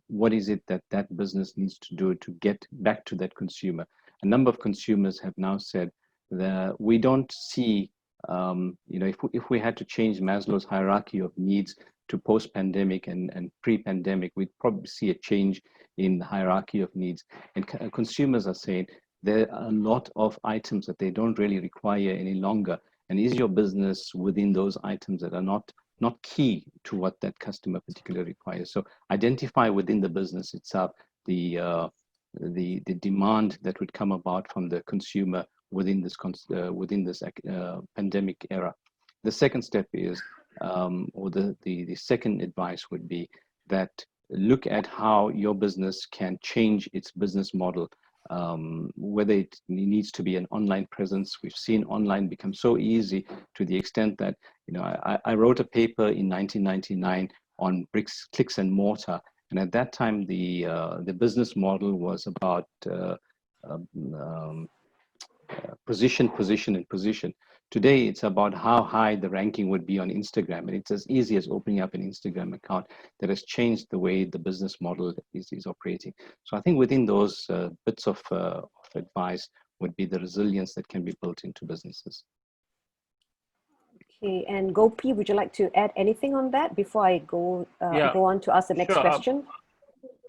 What is it that business needs to do to get back to that consumer? A number of consumers have now said that we don't see, if we had to change Maslow's hierarchy of needs to post-pandemic and pre-pandemic, we'd probably see a change in the hierarchy of needs. And consumers are saying there are a lot of items that they don't really require any longer. And is your business within those items that are not key to what that customer particularly requires? So identify within the business itself the demand that would come about from the consumer within this pandemic era. The second step is, or the second advice would be that look at how your business can change its business model. Whether it needs to be an online presence. We've seen online become so easy to the extent that, I wrote a paper in 1999 on bricks, clicks and mortar. And at that time, the business model was about position. Today, it's about how high the ranking would be on Instagram. And it's as easy as opening up an Instagram account that has changed the way the business model is operating. So I think within those bits of advice would be the resilience that can be built into businesses. Okay, and Gopi, would you like to add anything on that before I go on to ask the next question?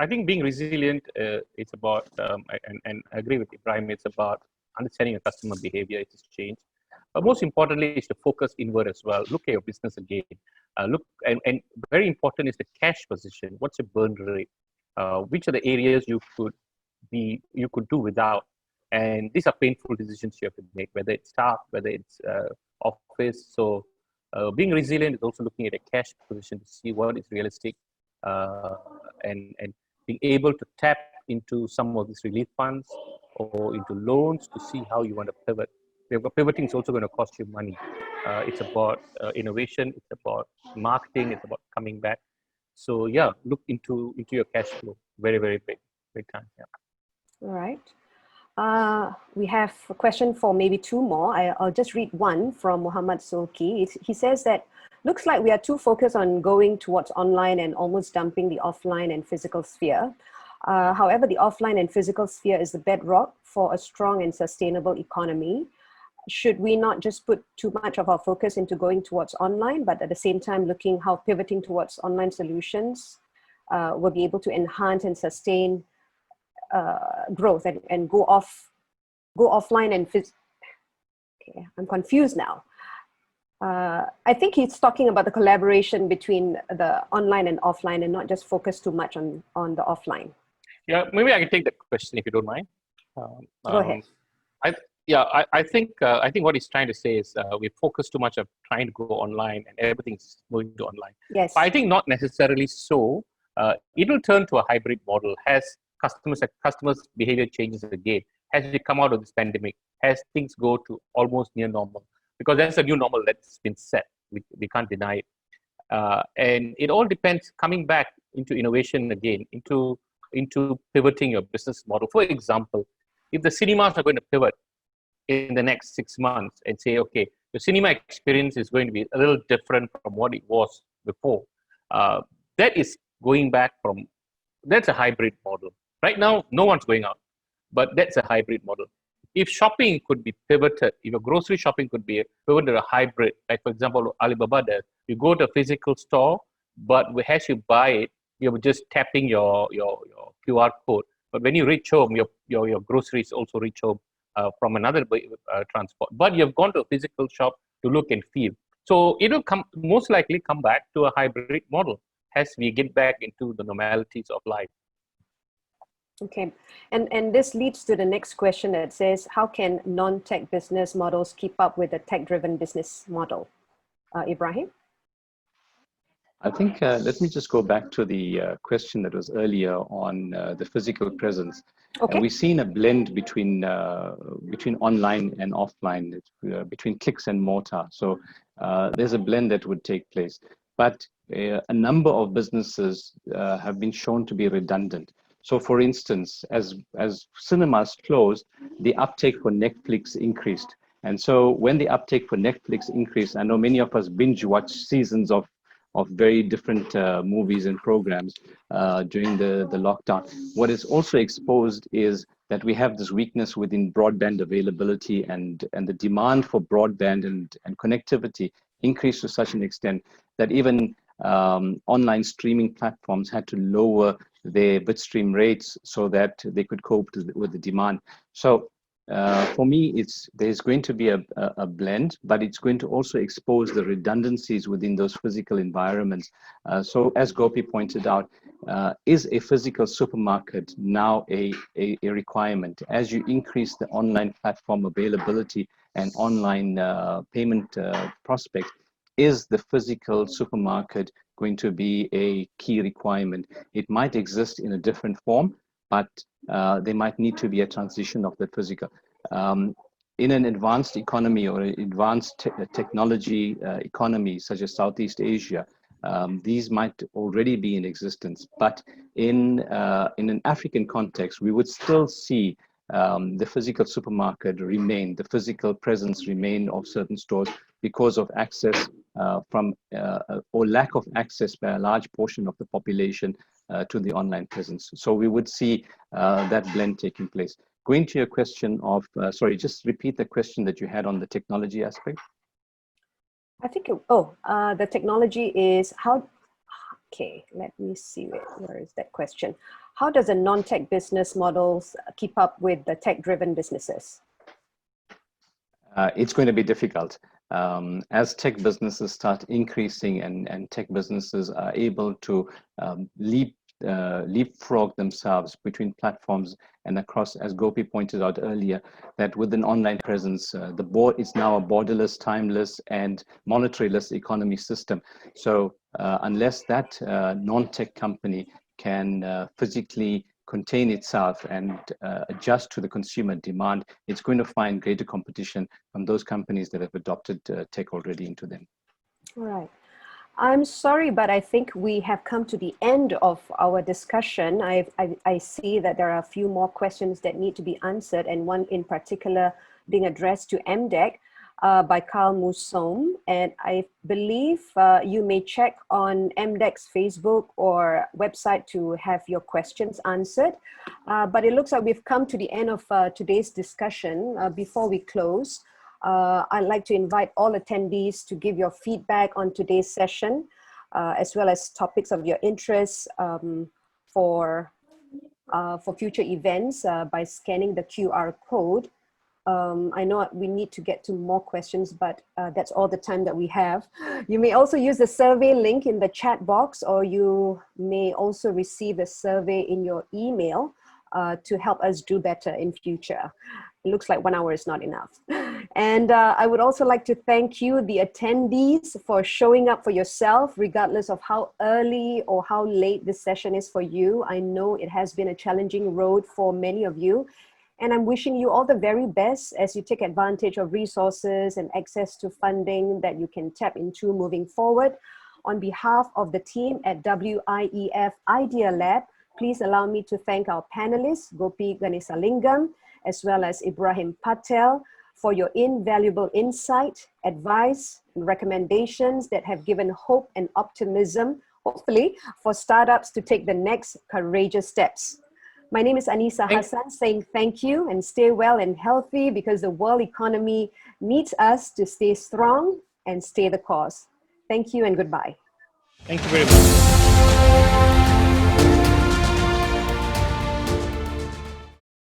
I think being resilient, it's about, and I agree with Ebrahim, it's about understanding your customer behavior, it's changed. But most importantly, is to focus inward as well. Look at your business again. And very important is the cash position. What's your burn rate? Which are the areas you could do without? And these are painful decisions you have to make, whether it's staff, whether it's office. So being resilient is also looking at a cash position to see what is realistic, and being able to tap into some of these relief funds or into loans to see how you want to pivot. Pivoting is also going to cost you money. It's about innovation, it's about marketing, it's about coming back. So yeah, look into your cash flow. Very, very big time. Yeah. All right. We have a question for maybe 2 more. I'll just read one from Muhammad Sulki. He says that, looks like we are too focused on going towards online and almost dumping the offline and physical sphere. However, the offline and physical sphere is the bedrock for a strong and sustainable economy. Should we not just put too much of our focus into going towards online, but at the same time looking how pivoting towards online solutions will be able to enhance and sustain growth and go offline and okay, I'm confused now. I think he's talking about the collaboration between the online and offline and not just focus too much on the offline. Yeah, maybe I can take the question if you don't mind. Go ahead. I think what he's trying to say is we focus too much on trying to go online and everything's moving to online. Yes. But I think not necessarily so. It will turn to a hybrid model as customers' behavior changes again, as we come out of this pandemic, as things go to almost near normal, because that's a new normal that's been set. We can't deny it. And it all depends coming back into innovation again, into pivoting your business model. For example, if the cinemas are going to pivot in the next 6 months and say, okay, the cinema experience is going to be a little different from what it was before. That is going back that's a hybrid model. Right now, no one's going out, but that's a hybrid model. If shopping could be pivoted, if your grocery shopping could be pivoted to a hybrid, like for example, Alibaba does, you go to a physical store, but as you buy it, you're just tapping your QR code. But when you reach home, your groceries also reach home from another transport. But you've gone to a physical shop to look and feel. So it will most likely come back to a hybrid model as we get back into the normalities of life. Okay, and this leads to the next question that says, how can non-tech business models keep up with the tech-driven business model? Ebrahim? I think, let me just go back to the question that was earlier on the physical presence. Okay. We've seen a blend between online and offline, between clicks and mortar. So there's a blend that would take place. But a number of businesses have been shown to be redundant. So for instance, as cinemas closed, the uptake for Netflix increased. And so when the uptake for Netflix increased, I know many of us binge watch seasons of very different movies and programs during the lockdown. What is also exposed is that we have this weakness within broadband availability, and the demand for broadband and connectivity increased to such an extent that even online streaming platforms had to lower their bitstream rates so that they could cope with the demand. So for me, there's going to be a blend, but it's going to also expose the redundancies within those physical environments. So as Gopi pointed out, is a physical supermarket now a requirement? As you increase the online platform availability and online payment prospects, is the physical supermarket going to be a key requirement? It might exist in a different form, but there might need to be a transition of the physical. In an advanced economy or an advanced technology economy such as Southeast Asia, these might already be in existence. But in an African context, we would still see the physical supermarket remain, the physical presence remain of certain stores because of access or lack of access by a large portion of the population to the online presence. So we would see that blend taking place. Going to your question of, sorry, just repeat the question that you had on the technology aspect. I think, the technology is how, okay, let me see, where is that question? How does a non-tech business models keep up with the tech-driven businesses? It's going to be difficult. As tech businesses start increasing and tech businesses are able to leapfrog themselves between platforms and across, as Gopi pointed out earlier, that with an online presence, the board is now a borderless, timeless, and monetaryless economy system. So unless that non-tech company can physically contain itself and adjust to the consumer demand, it's going to find greater competition from those companies that have adopted tech already into them. All right. I'm sorry, but I think we have come to the end of our discussion. I see that there are a few more questions that need to be answered, and one in particular being addressed to MDEC by Carl Musom. And I believe you may check on MDEC's Facebook or website to have your questions answered. But it looks like we've come to the end of today's discussion. Before we close, I'd like to invite all attendees to give your feedback on today's session, as well as topics of your interest for future events by scanning the QR code. I know we need to get to more questions, but that's all the time that we have. You may also use the survey link in the chat box, or you may also receive the survey in your email to help us do better in future. It looks like 1 hour is not enough. And I would also like to thank you, the attendees, for showing up for yourself, regardless of how early or how late this session is for you. I know it has been a challenging road for many of you. And I'm wishing you all the very best as you take advantage of resources and access to funding that you can tap into moving forward. On behalf of the team at WIEF Idealab, please allow me to thank our panelists, Gopi Ganesalingam, as well as Ebrahim Patel, for your invaluable insight, advice, and recommendations that have given hope and optimism, hopefully, for startups to take the next courageous steps. My name is Anisa Hassan, saying thank you and stay well and healthy, because the world economy needs us to stay strong and stay the course. Thank you and goodbye. Thank you very much.